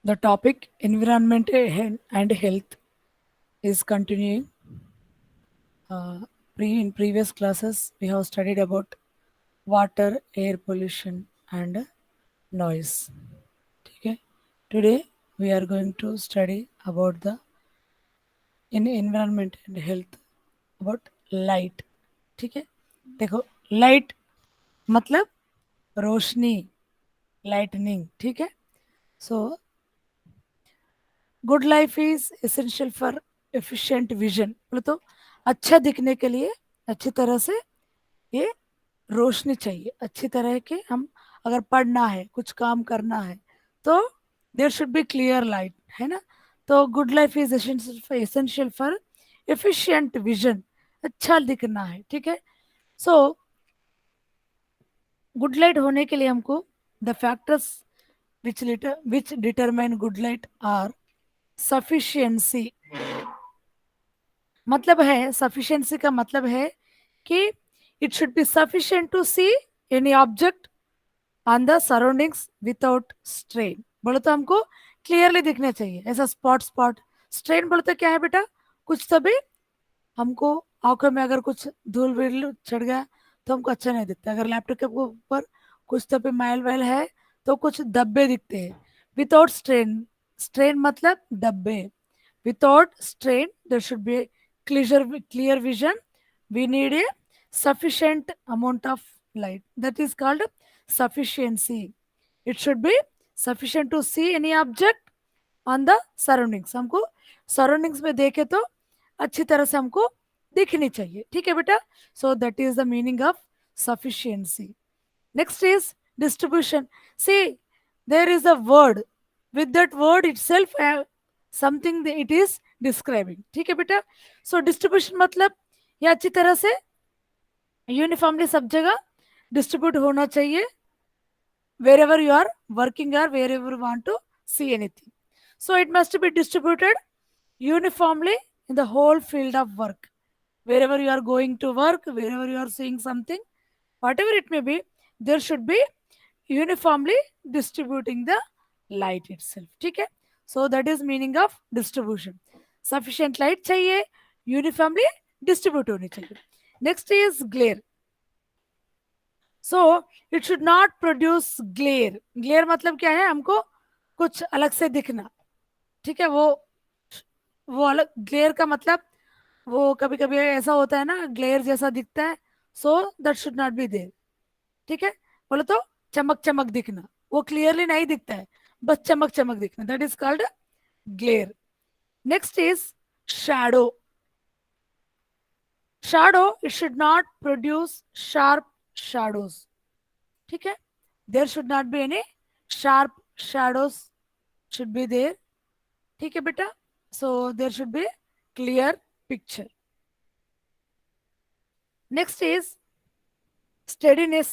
The topic environment and health is continuing. Uh, in previous classes, we have studied about water, air pollution, and noise. Okay. Today, we are going to study about the in environment and health about light. ठीक है देखो light मतलब रोशनी lightning ठीक है so good life is essential for efficient vision बोले तो अच्छा दिखने के लिए अच्छी तरह से ये रोशनी चाहिए अच्छी तरह के हम अगर पढ़ना है कुछ काम करना है तो there should be clear light है ना तो good life is essential for efficient vision अच्छा दिखना है ठीक है सो गुड लाइट होने के लिए हमको the factors which determine good light are sufficiency मतलब है सफिशिएंसी का मतलब है कि it should be sufficient to see any object on the surroundings without strain बोले तो हमको क्लियरली दिखने चाहिए ऐसा स्पॉट स्पॉट स्ट्रेन बोले तो क्या है बेटा कुछ तो भी हमको आंखों में अगर कुछ धूल वूल चढ़ गया तो हमको अच्छा नहीं दिखता अगर लैपटॉप के ऊपर कुछ तो भी मैल वैल है तो कुछ धब्बे दिखते हैं विदाउट स्ट्रेन स्ट्रेन मतलब धब्बे without strain there should be a clear vision we need a sufficient amount of light that is called sufficiency it should be sufficient to see any object on the surroundings हमको surroundings में देखे तो अच्छी तरह से हमको दिखनी चाहिए ठीक है बेटा so that is the meaning of sufficiency next is distribution see there is a word with that word itself something it is describing ठीक है बेटा सो डिस्ट्रीब्यूशन मतलब ये अच्छी तरह से यूनिफॉर्मली सब जगह डिस्ट्रीब्यूट होना चाहिए where ever you are working are where ever want to see anything so it must be distributed uniformly in the whole field of work wherever you are going to work wherever you are seeing something whatever it may be there should be uniformly distributing the light itself ठीक है so that is meaning of distribution sufficient light चाहिए uniformly distribute होनी चाहिए next is glare so it should not produce glare glare मतलब क्या है हमको कुछ अलग से दिखना ठीक है वो अलग ग्लेयर का मतलब वो कभी कभी ऐसा होता है ना ग्लेयर जैसा दिखता है so that should not be there ठीक है बोले तो चमक चमक दिखना वो क्लियरली नहीं दिखता है बस चमक चमक दिखना that is called glare next is shadow shadow it should not produce sharp shadows ठीक है there should not be any sharp shadows should be there ठीक है बेटा so there should be clear picture next is steadiness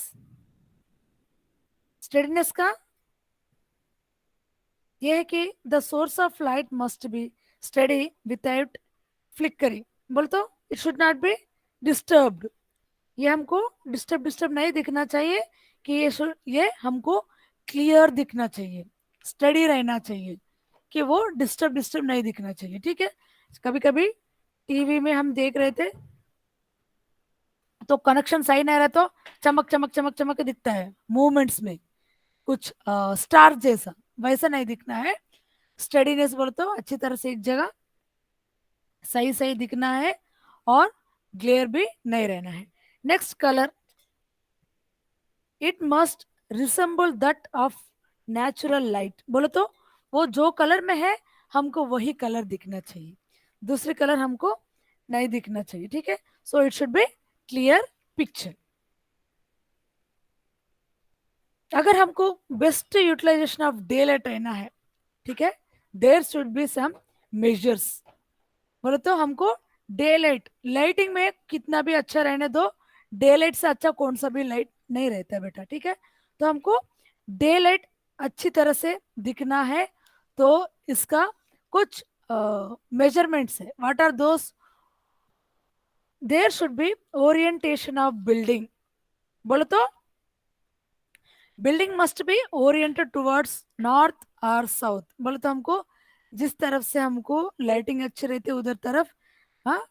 steadiness का ये है कि the source of light must be steady without flickering बोल तो it should not be disturbed ये हमको डिस्टर्ब नहीं दिखना चाहिए कि ये हमको क्लियर दिखना चाहिए स्टडी रहना चाहिए कि वो डिस्टर्ब नहीं दिखना चाहिए ठीक है कभी कभी टीवी में हम देख रहे थे तो कनेक्शन सही नहीं रहा तो चमक चमक चमक चमक दिखता है मूवमेंट्स में कुछ स्टार जैसा वैसा नहीं दिखना है स्टडीनेस बोले तो अच्छी तरह से एक जगह सही सही दिखना है और ग्लेयर भी नहीं रहना है next colour it must resemble that of natural light बोले तो वो जो कलर में है हमको वही कलर दिखना चाहिए दूसरे कलर हमको नहीं दिखना चाहिए ठीक है so it should be clear picture अगर हमको best utilisation of day light रहना है ठीक है there should be some measures बोले तो हमको डे लाइट लाइटिंग में कितना भी अच्छा रहने दो डे लाइट से अच्छा कौन सा भी लाइट नहीं रहता बेटा ठीक है तो हमको डे लाइट अच्छी तरह से दिखना है तो इसका कुछ मेजरमेंट्स है what are those there should be orientation of building बोले तो building must be oriented towards north और साउथ, बोले तो हमको जिस तरफ से हमको लाइटिंग अच्छी रहती है उधर तरफ, हाँ,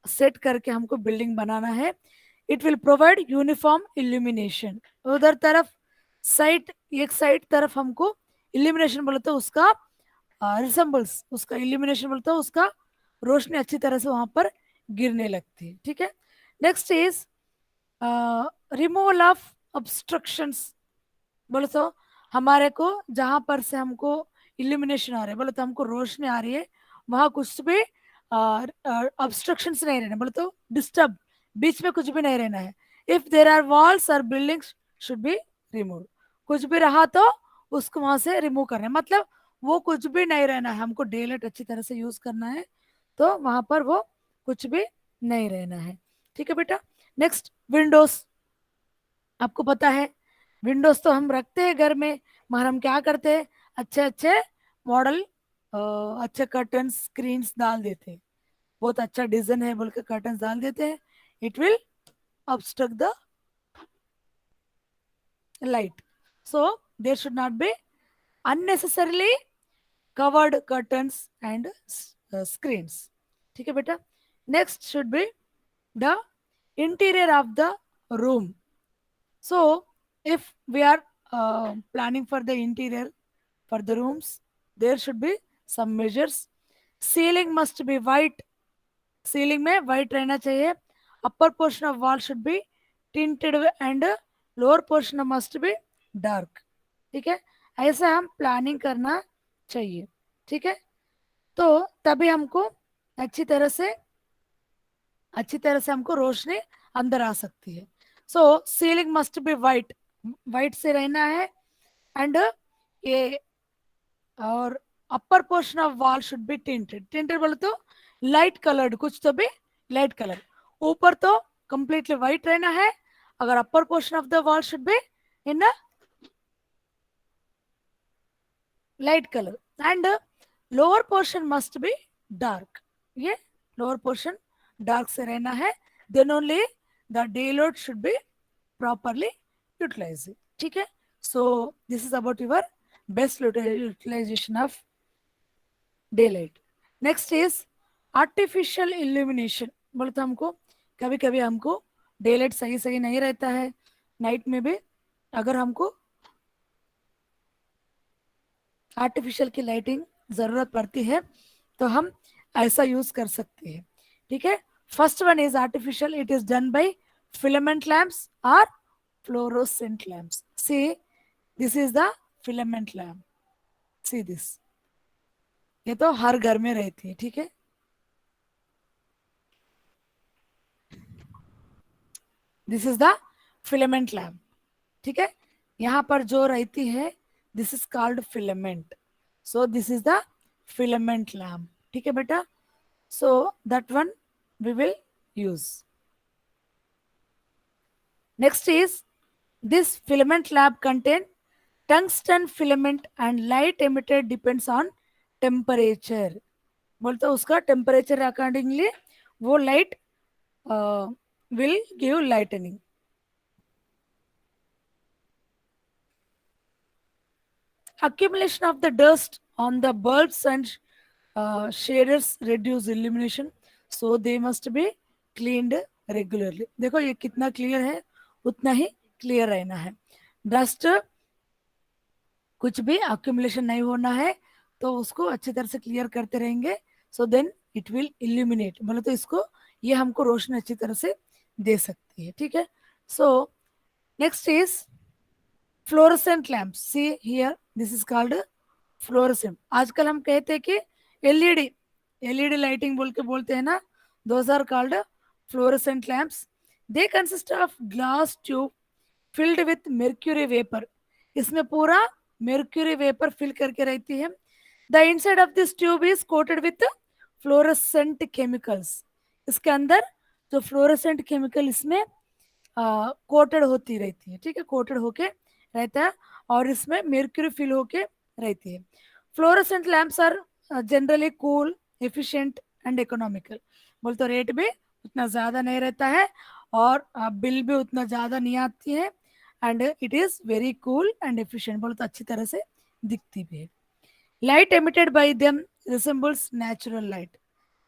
सेट करके हमको बिल्डिंग बनाना है। It will provide uniform illumination. उधर तरफ साइड, एक साइड तरफ हमको इल्यूमिनेशन बोले तो उसका रिसम्बल्स, उसका इल्यूमिनेशन बोले तो उसका रोशनी अच्छी तरह से वहां पर गिरने लगती है। ठीक है। Next is removal of obstructions. बोले तो हमारे को जहां पर से हमको इल्यूमिनेशन आ रहा है, बोले तो हमको रोशनी आ रही है, वहां कुछ भी ऑब्स्ट्रक्शंस नहीं रहना, बोले तो डिस्टर्ब, बीच में कुछ भी नहीं रहना है। इफ देर आर वॉल्स और बिल्डिंग्स शुड बी रिमूव। कुछ भी रहा तो उसको वहां से रिमूव करना है, मतलब वो कुछ भी नहीं रहना है, हमको डे लाइट अच्छी तरह से यूज करना है, तो वहां पर वो कुछ भी नहीं रहना है। ठीक है बेटा। Next, Windows. आपको पता है विंडोज तो हम रखते हैं घर में, मगर हम क्या करते हैं, अच्छे अच्छे मॉडल, अच्छे कर्टन स्क्रीन्स डाल देते हैं, बहुत अच्छा डिजाइन है बोल के कर्टन डाल देते हैं। It will obstruct the light, so there should not be unnecessarily covered curtains and screens. ठीक है बेटा। Next should be the interior of the room. So, if we are planning for the interior for the rooms, there should be some measures. Ceiling must be white. Ceiling में white रहना चाहिए. Upper portion of wall should be tinted and lower portion must be dark. ठीक है, ऐसा हम planning करना चाहिए। ठीक है, तो तभी हमको अच्छी तरह से हमको रोशनी अंदर आ सकती है। So ceiling must be white, white से रहना है। एंड ये और upper portion of wall should be tinted. Tinted बोले तो लाइट कलर्ड, कुछ तो भी लाइट कलर। ऊपर तो कंप्लीटली वाइट रहना है, अगर अपर portion of the wall should be in light colour and lower portion must be dark. ये लोअर पोर्शन डार्क से रहना है, then only the day light should be properly utilise. ठीक है, so this is about your best utilisation of day light. Next is artificial illumination. बोले तो हमको कभी कभी हमको डे लाइट सही सही नहीं रहता है, नाइट में भी अगर हमको आर्टिफिशियल की लाइटिंग जरूरत पड़ती है तो हम ऐसा यूज कर सकते हैं। ठीक है, first one is artificial, it is done by filament lamps और fluorescent lamps. See this is the filament lamp, see this, ये तो हर घर में रहती है। ठीक है, this is the filament lamp. ठीक है, यहाँ पर जो रहती है this is called filament, so this is the filament lamp. ठीक है बेटा, so that one we will use. Next is this filament lamp contain tungsten filament and light emitted depends on temperature। बोलते उसका टेम्परेचर अकॉर्डिंगली वो light will give lightening. Accumulation of the dust on the bulbs and shaders reduce illumination, so they must be cleaned regularly। देखो ये कितना clear है, उतना ही clear रहना है। डस्ट कुछ भी अक्यूमुलेशन नहीं होना है, तो उसको अच्छी तरह से क्लियर करते रहेंगे, so then it will illuminate. बोले तो इसको, ये हमको रोशनी अच्छी तरह से दे सकती है। ठीक है, so next is fluorescent lamp. See here this is called fluorescent. आजकल हम कहते हैं कि एलईडी, एलईडी लाइटिंग बोल के बोलते हैं ना, those are called fluorescent lamps. They consist of glass tube filled with mercury vapour. इसमें पूरा mercury वेपर फिल करके रहती है। The inside of this tube is coated with fluorescent chemicals. इसके अंदर जो फ्लोरोसेंट केमिकल इसमें कोटेड होती रहती है। ठीक है, कोटेड होके रहता है और इसमें mercury फिल होके रहती है। Fluorescent lamps are generally cool, efficient and economical. बोल तो रेट भी उतना ज़्यादा नहीं रहता है और बिल भी उतना ज़्यादा नहीं आती है, and it is very cool and efficient, बोलो तो अच्छी तरह से दिखती भी है. Light emitted by them resembles natural light.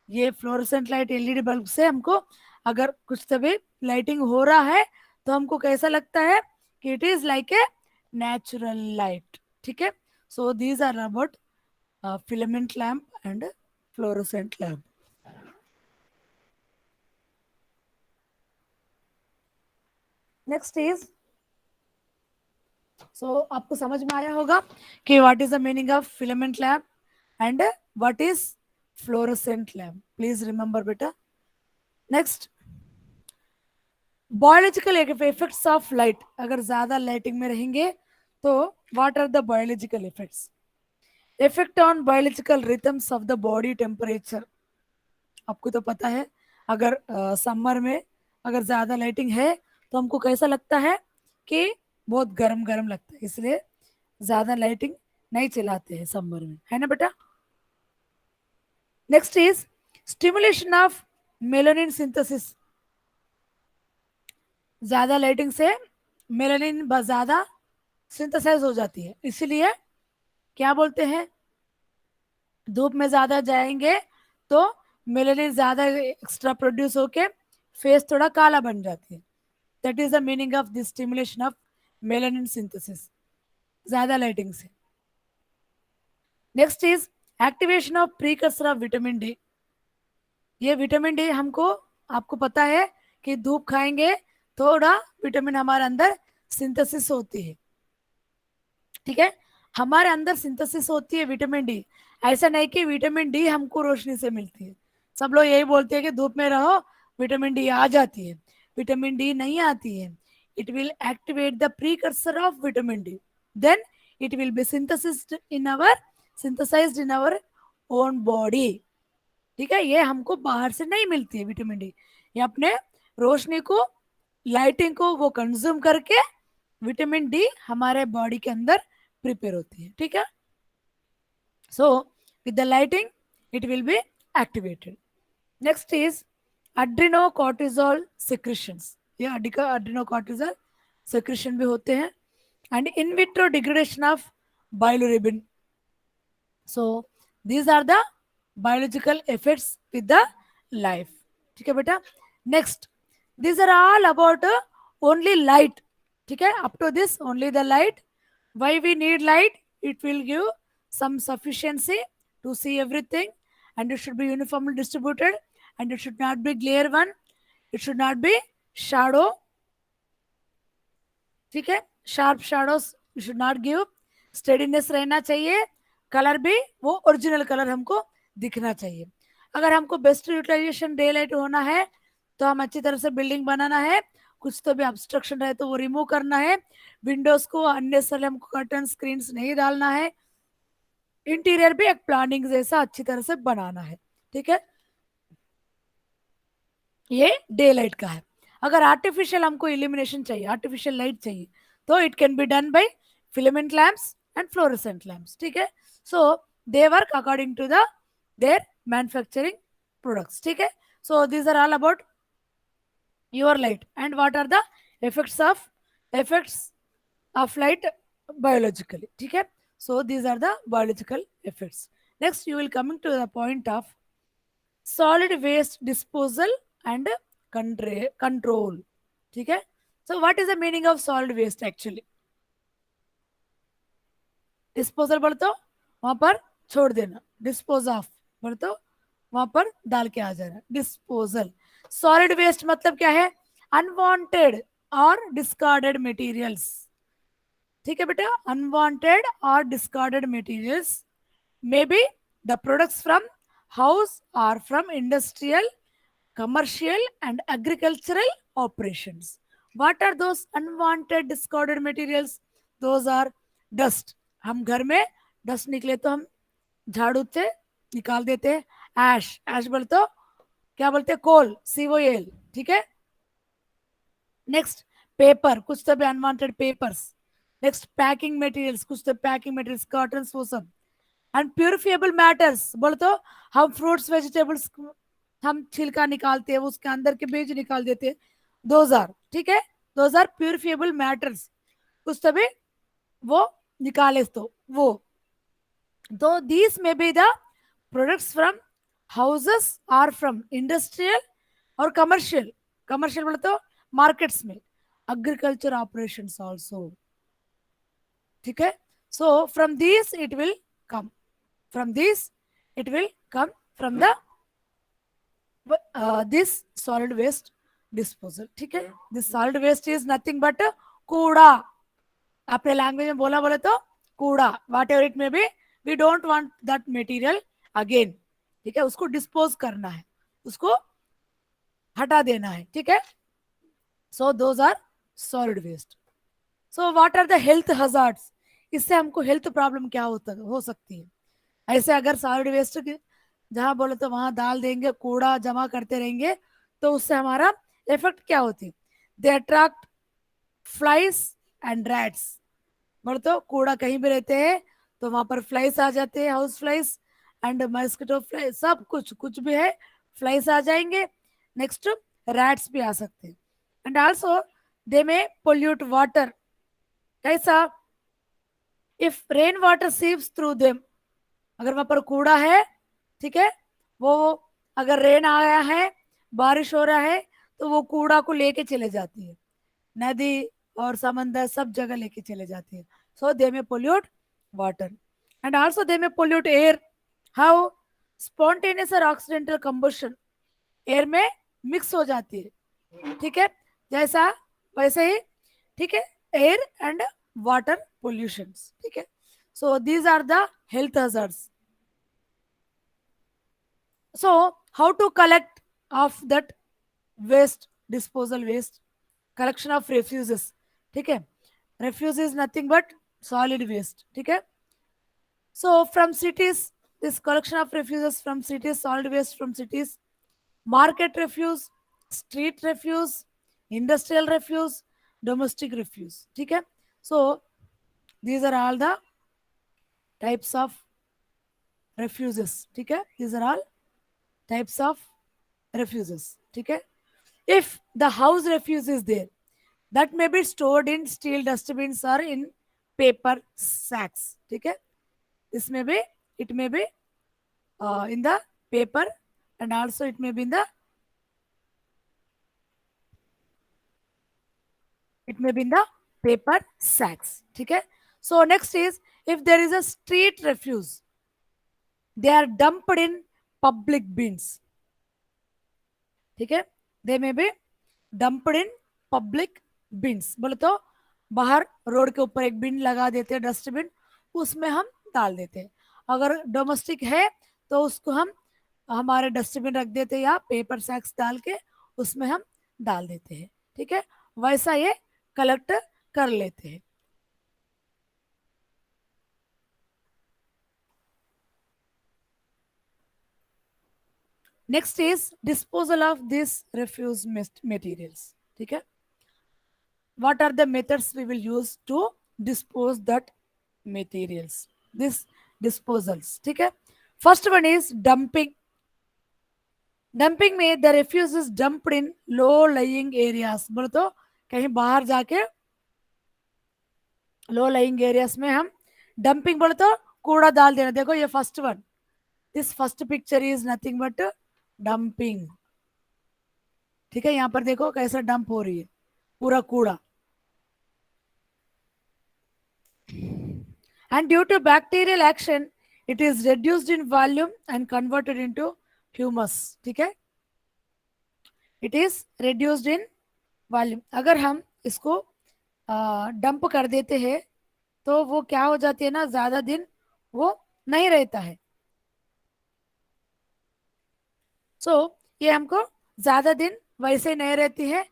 ये फ्लोरोसेंट लाइट एलईडी बल्ब से हमको अगर कुछ तभी लाइटिंग हो रहा है तो हमको कैसा लगता है कि it is like a natural light. ठीक है. So these are about filament lamp and fluorescent lamp. Next is, so आपको समझ में आया होगा कि what is the meaning of filament lamp and what is fluorescent lamp. Please remember बेटा. Next, biological effects of light. अगर ज्यादा lighting में रहेंगे तो what are the biological effects. Effect on biological rhythms of the body temperature. आपको तो पता है अगर समर में अगर ज्यादा लाइटिंग है तो हमको कैसा लगता है कि बहुत गर्म गर्म लगता है, इसलिए ज्यादा लाइटिंग नहीं चलाते हैं समर में, है ना बेटा. Next is stimulation of melanin synthesis. ज्यादा लाइटिंग से मेलानिन ज्यादा सिंथेसाइज हो जाती है, इसीलिए क्या बोलते हैं, धूप में ज्यादा जाएंगे तो मेलानिन ज्यादा एक्स्ट्रा प्रोड्यूस होके फेस थोड़ा काला बन जाती है. That is the meaning of this stimulation of melanin synthesis, ज्यादा लाइटिंग से. Next is activation of precursor of vitamin D. ये विटामिन डी हमको, आपको पता है कि धूप खाएंगे थोड़ा विटामिन हमारे अंदर सिंथेसिस होती है. ठीक है, हमारे अंदर सिंथेसिस होती है विटामिन डी. ऐसा नहीं कि विटामिन डी हमको रोशनी से मिलती है. सब लोग यही बोलते हैं कि धूप में रहो विटामिन डी आ जाती है. विटामिन डी नहीं आती है. It will activate the precursor of vitamin D, then it will B synthesized in our own body. ठीक है, ये हमको बाहर से नहीं मिलती है विटामिन डी. ये अपने रोशनी को, लाइटिंग को वो कंज्यूम करके विटामिन डी हमारे बॉडी के अंदर प्रिपेयर होती है. ठीक है. So with the lighting it will be activated. Next is adrenocortisol secretions. ये एड्रेनोकॉर्टिसोल सिक्रेशन भी होते हैं. And in vitro degradation of bilirubin. So these are the biological effects with the life. ठीक है बेटा. Next, these are all about only light. ठीक है, up to this only the light. Why we need light? It will give some sufficiency to see everything, and it should be uniformly distributed, and it should not be glare one. It should not be shadow. ठीक है, sharp shadows you should not give. Steadiness रहना चाहिए. Colour भी वो original colour हमको दिखना चाहिए. अगर हमको बेस्ट यूटिलाइजेशन डे लाइट होना है तो हम अच्छी तरह से बिल्डिंग बनाना है. कुछ तो भी ऑब्स्ट्रक्शन रहे तो वो रिमूव करना है. विंडोज को अननेसेसरी हमको कर्टन स्क्रीन नहीं डालना है. इंटीरियर भी एक प्लानिंग जैसा अच्छी तरह से बनाना है. ठीक है, ये डे लाइट का है. अगर आर्टिफिशियल हमको इल्यूमिनेशन चाहिए, आर्टिफिशियल लाइट चाहिए, तो it can be done by filament lamps and fluorescent lamps. ठीक है. So they work according to the their manufacturing products. ठीक है. So these are all about your light and what are the effects of light biologically. ठीक है. So these are the biological effects. Next you will coming to the point of solid waste disposal and control. ठीक है. So what is the meaning of solid waste actually? Disposal बोल तो वहां पर छोड़ देना, डिस्पोज ऑफ बोल तो वहां पर डाल के आ जाना, डिस्पोजल. सॉलिड वेस्ट मतलब क्या है, अनवांटेड और डिस्कार्डेड मटेरियल्स. ठीक है बेटा, अनवांटेड और discarded materials may be the products from house और from industrial, commercial and agricultural operations. What are those unwanted discarded materials? Those are dust. हम घर में डस्ट निकले तो हम झाड़ू से निकाल देते हैं. ऐश, ऐश बोलते हो क्या बोलते हैं, कोल, COL. ठीक है. नेक्स्ट पेपर, कुछ तो भी unwanted papers. Next packing materials, कुछ तो पैकिंग मटेरियल्स, कॉटन, वो सब. एंड प्यूरिफिएबल मैटर्स बोले तो हम फ्रूट्स वेजिटेबल्स हम छिलका निकालते हैं, उसके अंदर के बीज निकाल देते हैं. दोज आर, ठीक है, दोज आर प्यूरिफिएबल मैटर्स. कुछ तभी वो निकाले वो तो these may be the products from houses or from industrial or commercial बोले तो मार्केट्स में agriculture operations also. ठीक है. So from these it will come, from this it will come from the this solid waste disposal. ठीक है. This solid waste is nothing but कूड़ा. अपने language में बोले तो कूड़ा, whatever it may be, we don't want that material again. ठीक है. उसको डिस्पोज करना है, उसको हटा देना है. ठीक है. So those are solid waste. So what are the health hazards? इससे हमको हेल्थ प्रॉब्लम क्या हो सकती है? ऐसे अगर सॉलिड वेस्ट जहां बोले तो वहां डाल देंगे, कूड़ा जमा करते रहेंगे, तो उससे हमारा इफेक्ट क्या होती है? They attract flies and rats. बोले तो कूड़ा कहीं भी रहते हैं तो वहां पर फ्लाइज आ जाते हैं, house flies and mosquito fly, सब कुछ भी है, फ्लाइज आ जाएंगे. नेक्स्ट रैट्स भी आ सकते हैं. एंड आल्सो दे में पोल्यूट वाटर. कैसा? If rain water sieves through them. अगर वहां पर कूड़ा है, ठीक है, वो अगर रेन आया है, बारिश हो रहा है, तो वो कूड़ा को लेके चले जाती है, नदी और समंदर सब जगह लेके चले जाती है. सो दे में pollute water and also they में पोल्यूट एयर. हाउ? स्पॉन्टेनियस और ऑक्सीडेंटल कंबशन एयर में मिक्स हो जाती है. ठीक है. जैसा वैसे ही. ठीक है. Air and water pollution. ठीक है. So these are the health hazards. So how to collect of that waste, disposal waste? Collection of refuses. ठीक है. refuse is nothing but solid waste. ठीक है. So from cities, this collection of refuses from cities, solid waste from cities, market refuse, street refuse, industrial refuse, domestic refuse. ठीक है. So these are all the types of refuses. ठीक है. These are all types of refuses. ठीक है. If the house refuse is there, that may be stored in steel dustbins or in paper sacks. ठीक है. This may be, it may be in the paper and also it may be in the, it may be in the paper sacks. ठीक है. So next is, if there is a street refuse, they are dumped in public bins. ठीक है. They may be dumped in public bins. बोले तो बाहर road के ऊपर एक बिन लगा देते हैं, डस्टबिन, उसमें हम डाल देते हैं. अगर डोमेस्टिक है तो उसको हम हमारे डस्टबिन रख देते हैं या पेपर सैक्स डाल के उसमें हम डाल देते हैं. ठीक है. वैसा ये कलेक्ट कर लेते हैं. Next is disposal of this refuse materials. ठीक है. what are the methods we will use to dispose that materials, this disposals? ठीक है. first one is dumping. dumping में the refuse is dumped in low lying areas. बोलो तो कहीं बाहर जाके लो लाइंग एरियाज में हम डंपिंग बोले तो कूड़ा डाल देना. देखो ये first one, this first picture is nothing but dumping. ठीक है. यहाँ पर देखो कैसा डंप हो रही है, पूरा कूड़ा. and due to bacterial action it is reduced in volume and converted into humus. ठीक है. it is reduced in volume. अगर हम इसको डंप कर देते हैं तो वो क्या हो जाती है ना, ज्यादा दिन वो नहीं रहता है. सो ये हमको ज्यादा दिन वैसे नहीं रहती है.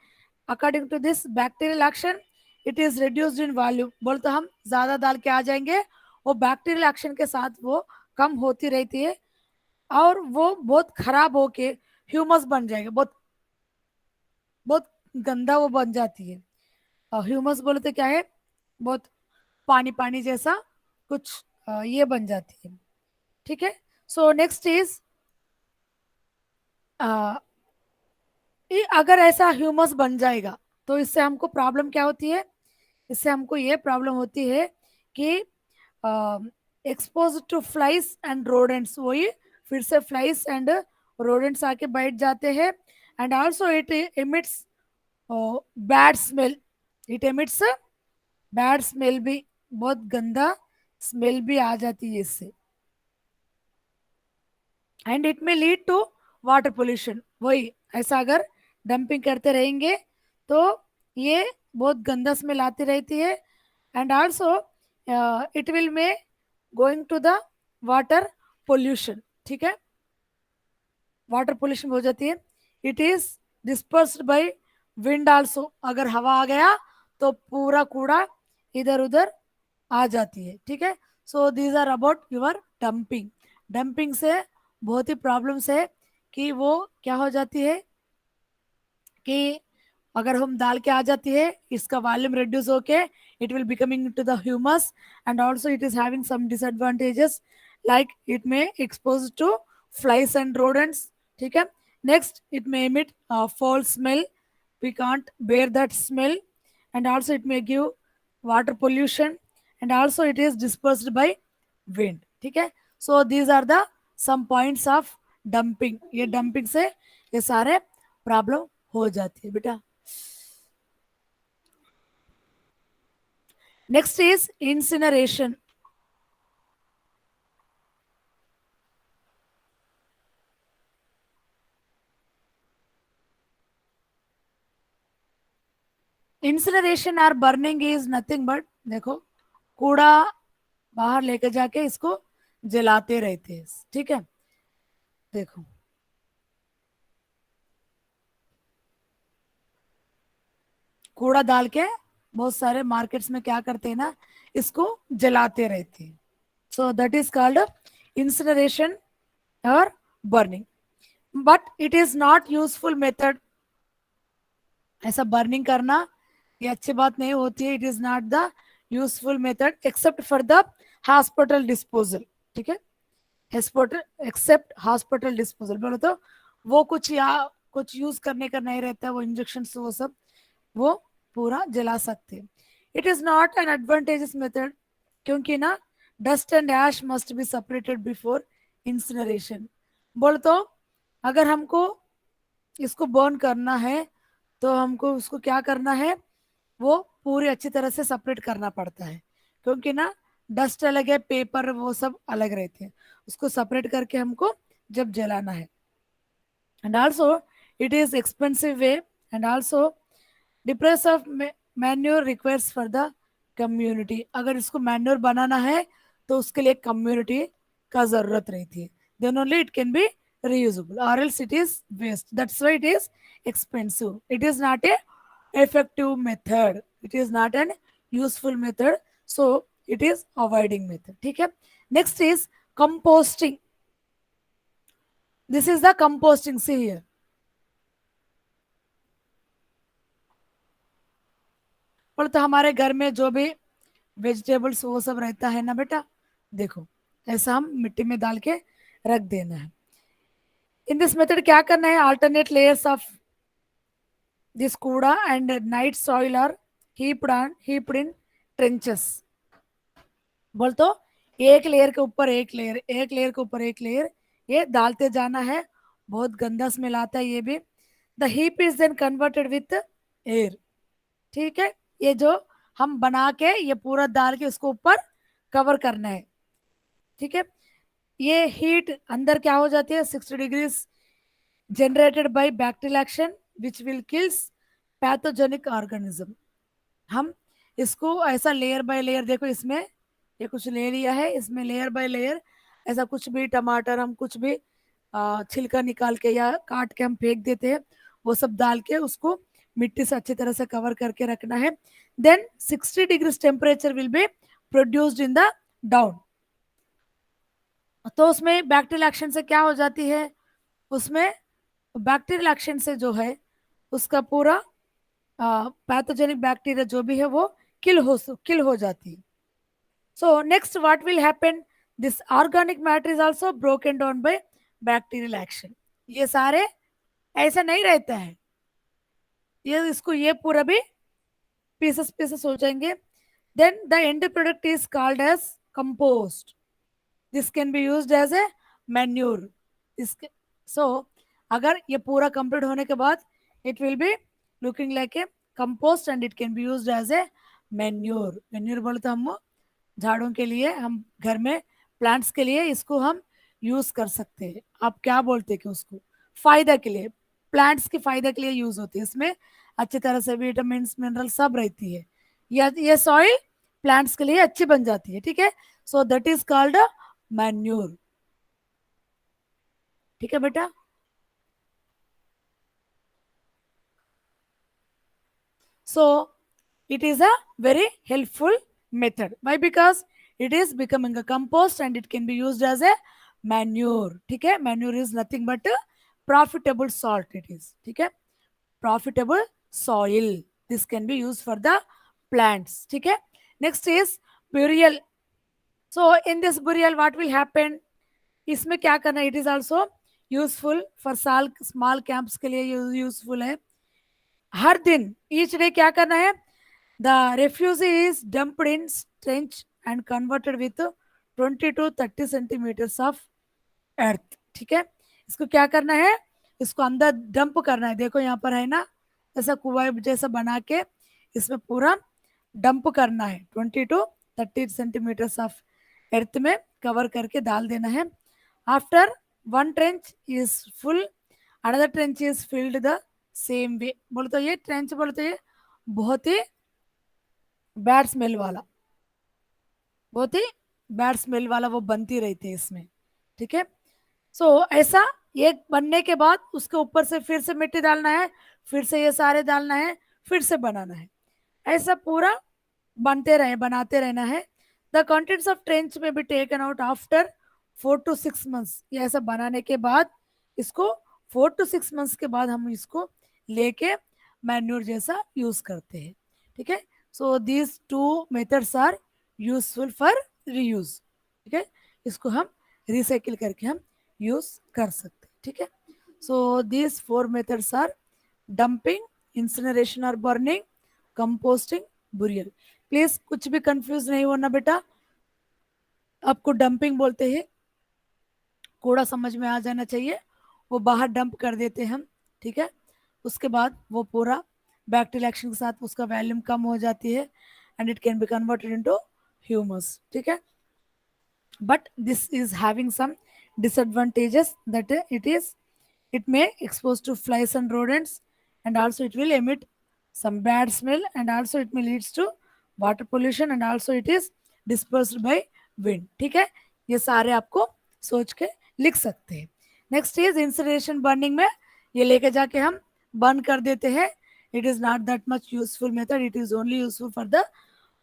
According to this bacterial action it is reduced in volume. बोल तो हम ज्यादा डाल के आ जाएंगे, वो बैक्टीरियल एक्शन के साथ वो कम होती रहती है और वो बहुत खराब होके ह्यूमस बन जाएगा, बहुत बहुत गंदा वो बन जाती है. ह्यूमस बोले तो क्या है, बहुत पानी पानी जैसा कुछ ये बन जाती है. ठीक है. सो नेक्स्ट इज, अगर ऐसा ह्यूमस बन जाएगा तो इससे हमको प्रॉब्लम क्या होती है? इससे हमको ये प्रॉब्लम होती है कि expose to flies and rodents, वही फिर से फ्लाइज एंड रोडेंट्स आके बैठ जाते हैं। And also it emits bad smell, it emits bad smell भी, बहुत गंदा स्मेल भी आ जाती है इससे। एंड इट में लीड टू वाटर पोल्यूशन, वही ऐसा अगर डंपिंग करते रहेंगे तो ये बहुत गंदा स्मेल आती रहती है। And also it will may going to the water pollution, ठीक है, वाटर पोल्यूशन हो जाती है। It is dispersed by wind also, अगर हवा आ गया तो पूरा कूड़ा इधर उधर आ जाती है, ठीक है। So these are about your dumping. Dumping से बहुत ही प्रॉब्लम्स है कि वो क्या हो जाती है कि अगर हम डाल के आ जाती है, इसका वॉल्यूम रिड्यूस होके it will becoming too the humus. And also it is having some disadvantages like it may expose to flies and rodents, ठीक है। Next it may emit foul smell, we can't bear that smell। and also it may give water pollution, and also it is dispersed by wind, ठीक है। so these are the some points of dumping, ये dumping से ये सारे problem हो जाती है बेटा। Next is incineration. इंसिनरेशन और बर्निंग इज नथिंग बट, देखो कूड़ा बाहर लेकर जाके इसको जलाते रहते हैं, ठीक है। देखो कूड़ा डाल के बहुत सारे मार्केट्स में क्या करते हैं ना, इसको जलाते रहते हैं। So that is called incineration और burning, but it is not useful method. ऐसा बर्निंग करना ये अच्छी बात नहीं होती है। It is not the useful method except for the hospital disposal, ठीक है। हॉस्पिटल एक्सेप्ट हॉस्पिटल डिस्पोजल बोलो तो वो कुछ या कुछ यूज करने का नहीं रहता है, वो इंजेक्शन वो सब वो पूरा जला सकते हैं। It is not an advantages method, क्योंकि ना dust and ash must be separated before incineration. बोल तो अगर हमको इसको बर्न करना है तो हमको उसको क्या करना है, वो पूरी अच्छी तरह से सेपरेट करना पड़ता है, क्योंकि ना डस्ट अलग है, पेपर वो सब अलग रहते हैं, उसको सेपरेट करके हमको जब जलाना है। And also it is expensive way, and also depress of manure requires for the community. अगर इसको मैन्योर बनाना है तो उसके लिए कम्युनिटी का जरूरत रहती है, then only it can B reusable, or else it is waste. That's why it is expensive. It is not a effective method, it is not an useful method, so it is avoiding method, ठीक है। next is composting। this is the composting, see here। पर तो हमारे घर में जो भी vegetables वो सब रहता है ना बेटा, देखो ऐसा हम मिट्टी में डाल के रख देना है। इन दिस मेथड क्या करना है, alternate layers of this कूड़ा and night soil are heaped in trenches। बोल तो एक लेयर के ऊपर एक लेयर, एक लेयर के ऊपर एक लेयर ये डालते जाना है। बहुत गंदा स्मेल आता है ये भी। The heap is then converted with air, ठीक है। ये जो हम बना के ये पूरा डाल के उसको ऊपर कवर करना है, ठीक है। ये हीट अंदर क्या हो जाती है, 60 degrees generated by bacterial action which will kills pathogenic organism. हम इसको ऐसा लेयर बाय लेयर, देखो इसमें ये कुछ ले लिया है, इसमें लेयर बाय लेयर ऐसा कुछ भी टमाटर हम कुछ भी छिलका निकाल के या काट के हम फेंक देते हैं, वो सब डाल के उसको मिट्टी से अच्छी तरह से कवर करके रखना है। Then 60 degree temperature will be produced in the down. तो उसमें बैक्टीरियल एक्शन से क्या हो जाती है, उसमें बैक्टीरियल एक्शन से जो है उसका पूरा पैथोजेनिक बैक्टीरिया जो भी है वो किल हो जाती है। So next what will happen, this organic matter is also broken down by bacterial action. ये सारे ऐसा नहीं रहता है, ये इसको ये पूरा भी पीसेस हो जाएंगे. Then the end product is called as compost. This can be used as a manure. इसके so अगर ये पूरा कंप्लीट होने के बाद it will be looking like a compost and it can be used as a manure. Manure बोलते हम झाड़ों के लिए, हम घर में प्लांट्स के लिए इसको हम यूज कर सकते हैं. आप क्या बोलते हैं कि उसको फायदा के लिए, प्लांट्स के फायदे के लिए यूज होती है. इसमें अच्छी तरह से विटामिन मिनरल सब रहती है. ये सॉइल प्लांट्स के लिए अच्छी बन जाती है. ठीक है, सो दैट इज कॉल्ड मैन्यूर. ठीक है बेटा. So it is a very helpful method. Why? Because it is becoming a compost and it can be used as a manure. ठीक है, manure is nothing but a profitable salt. It is ठीक है, profitable soil. This can be used for the plants. ठीक है. Next is burial. So in this burial, what will happen? इसमें क्या करना है? It is also useful for small camps के लिए useful है. हर दिन each day क्या करना है? The refuse is dumped in trench and converted with 20 to 30 centimeters of earth. ठीक है, इसको क्या करना है? इसको अंदर डंप करना है. देखो यहाँ पर है ना, ऐसा कुआं जैसा बना के इसमें पूरा डंप करना है. 20 to 30 सेंटीमीटर्स ऑफ एर्थ में कवर करके डाल देना है. After one trench is full, another trench is filled the same way. बोले तो ये ट्रेंच बोले तो ये बहुत ही बैड स्मेल वाला, बहुत ही बैड स्मेल वाला वो बनती रहती है इसमें. ठीक है, सो ऐसा एक बनने के बाद उसके ऊपर से फिर से मिट्टी डालना है, फिर से ये सारे डालना है, फिर से बनाना है. ऐसा पूरा बनाते रहना है. द कंटेंट्स ऑफ ट्रेंच में be taken out after 4 to 6 months. ये ऐसा बनाने के बाद इसको 4 to 6 months के बाद हम इसको लेके मैन्यूर जैसा यूज करते हैं. ठीक है, so these two methods are useful for reuse. ठीक है, इसको हम रिसाइकिल करके हम यूज कर सकते हैं. ठीक है, so these 4 methods are dumping, incineration और बर्निंग, कंपोस्टिंग, बुरियल. प्लीज कुछ भी कंफ्यूज नहीं होना बेटा. आपको डंपिंग बोलते हैं, कूड़ा समझ में आ जाना चाहिए. वो बाहर डंप कर देते हैं हम. ठीक है, उसके बाद वो पूरा बैक्टीरियल एक्शन के साथ उसका वॉल्यूम कम हो जाती है and it can be converted into humus. ठीक है, but this is having some disadvantages that it may expose to flies and rodents and also it will emit some bad smell and also it may leads to water pollution and also it is dispersed by wind. ठीक है, ये सारे आपको सोच के लिख सकते हैं. नेक्स्ट इज इंसिनरेशन, बर्निंग में ये लेके जाके हम बर्न कर देते हैं. It is not that much useful method, it is only useful for the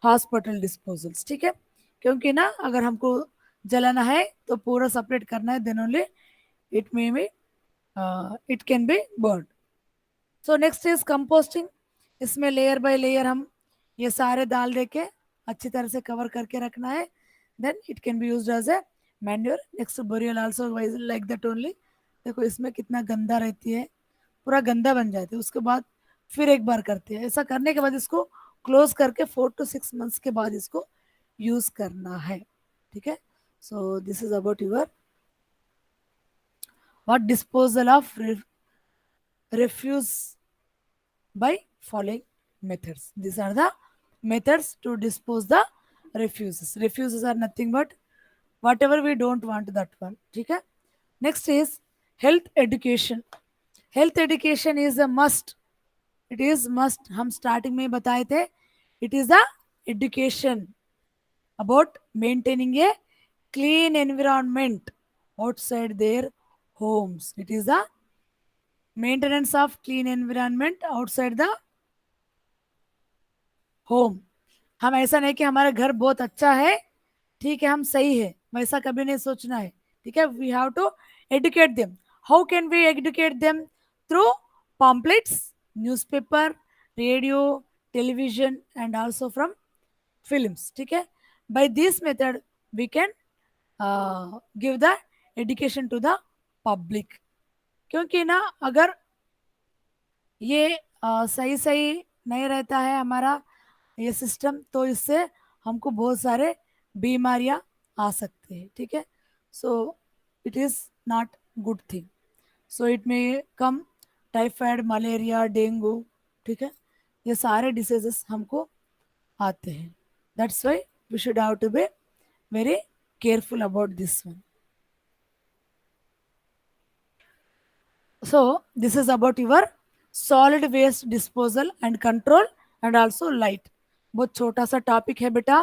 hospital disposals. ठीक है, क्योंकि ना अगर हमको जलाना है तो पूरा सेपरेट करना है, then only it may B it can B burn. So next is composting. इसमें लेयर बाय लेयर हम ये सारे डाल दे के अच्छी तरह से कवर करके रखना है. Then it can be used as a manure. Next burial also like that only. देखो इसमें कितना गंदा रहती है, पूरा गंदा बन जाती है. उसके बाद फिर एक बार करते हैं. ऐसा करने के बाद इसको क्लोज करके 4 to 6 months के बाद इसको यूज करना है. ठीक है, so this is about your what disposal of refuse by following methods. These are the methods to dispose the refuses. Refuses are nothing but whatever we don't want, that one. ठीक है, next is health education. Health education is a must. It is must. हम starting में बताए थे, it is a education about maintaining a clean environment outside their homes. It is a maintenance of clean environment outside the home. हम ऐसा नहीं कि हमारा घर बहुत अच्छा है, ठीक है, हम सही है, वैसा कभी नहीं सोचना है. ठीक है, we have to educate them. How can we educate them? Through pamphlets, newspaper, radio, television and also from films. ठीक है, by this method we can give the education to the public. क्योंकि ना अगर ये सही सही नहीं रहता है हमारा ये सिस्टम, तो इससे हमको बहुत सारे बीमारियां आ सकते हैं, ठीक है। So it is not good thing. So it में कम टाइफाइड, मलेरिया, डेंगू, ठीक है, ये सारे डिसीजेस हमको आते हैं। That's why we should have to be very careful about this one. So this is about your solid waste disposal and control and also light. बहुत छोटा सा टॉपिक है बेटा,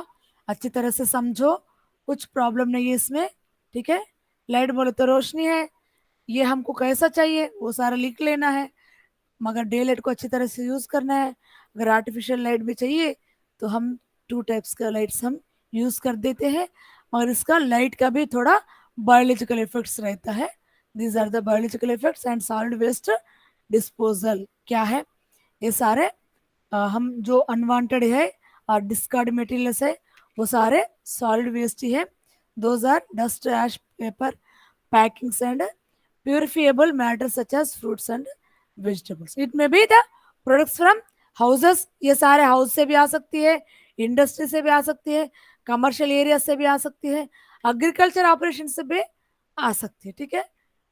अच्छी तरह से समझो, कुछ प्रॉब्लम नहीं है इसमें, ठीक है। लाइट बोले तो रोशनी है, ये हमको कैसा चाहिए वो सारा लिख लेना है, मगर डे लाइट को अच्छी तरह से यूज़ करना है। अगर आर्टिफिशियल लाइट भी चाहिए तो हम टू टाइप्स का लाइट्स हम यूज़ कर देते हैं, और इसका लाइट का भी थोड़ा बायोलॉजिकल इफेक्ट्स रहता है। These are the biological effects and solid waste disposal क्या है, ये सारे हम जो अनवांटेड है और डिस्कार्ड मटेरियल्स है वो सारे सॉलिड वेस्ट ही है। Those are dust, ash, paper, packings and purifiable matters such as fruits and vegetables. It may be the products from houses, ये सारे हाउस से भी आ सकती है, इंडस्ट्री से भी आ सकती है, कमर्शियल एरिया से भी आ सकती है, एग्रीकल्चर ऑपरेशन से भी आ सकती है, ठीक है।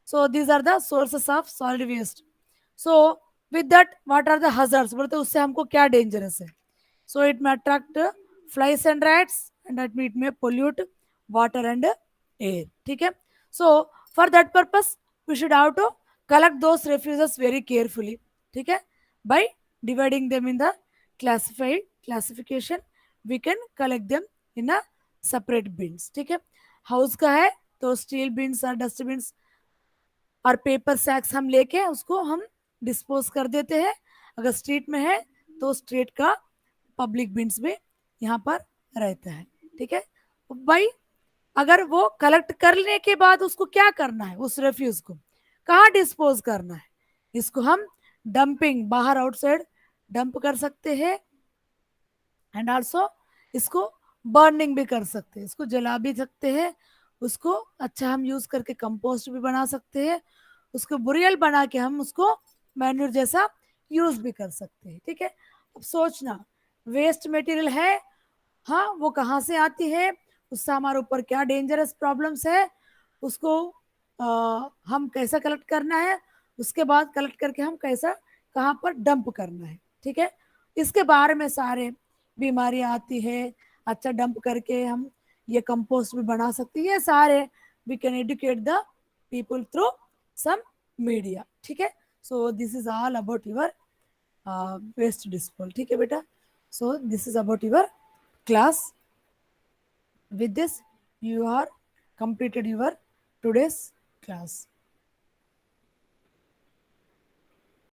So these are the sources of solid waste. So with that what are the hazards, बोलते उससे हमको क्या डेंजरस है। So it may attract flies and rats and it may pollute water and air, ठीक है। So for that purpose we should have to collect those refuses very carefully, ठीक है, by dividing them in the classification we can collect them in a separate bins, ठीक है। House का है तो steel beans और डस्टबिन्स और paper सैक्स हम लेके उसको हम डिस्पोज कर देते हैं। अगर स्ट्रीट में है तो स्ट्रीट का पब्लिक बिन्स भी यहाँ पर रहता है, ठीक है भाई। अगर वो कलेक्ट करने के बाद उसको क्या करना है, उस रेफ्यूज को कहाँ डिस्पोज करना है, इसको हम डंपिंग बाहर आउटसाइड डंप कर सकते हैं, एंड आल्सो इसको बर्निंग भी कर सकते हैं, इसको जला भी सकते हैं, उसको अच्छा हम यूज करके कंपोस्ट भी बना सकते हैं, उसको बुरियल बना के हम उसको मैन्यूर जैसा यूज भी कर सकते हैं, ठीक है। अब सोचना, वेस्ट मटेरियल है, हाँ वो कहाँ से आती है, उससे हमारे ऊपर क्या डेंजरस प्रॉब्लम्स है, उसको हम कैसा कलेक्ट करना है, उसके बाद कलेक्ट करके हम कैसा कहाँ पर डंप करना है, ठीक है। इसके बारे में सारे बीमारियां आती है, अच्छा डंप करके हम ये कंपोस्ट भी बना सकते हैं, ये सारे we can educate the people through some media, ठीक है। So this is all about your waste disposal, ठीक है बेटा। So this is about your class. With this, you are completed your today's class.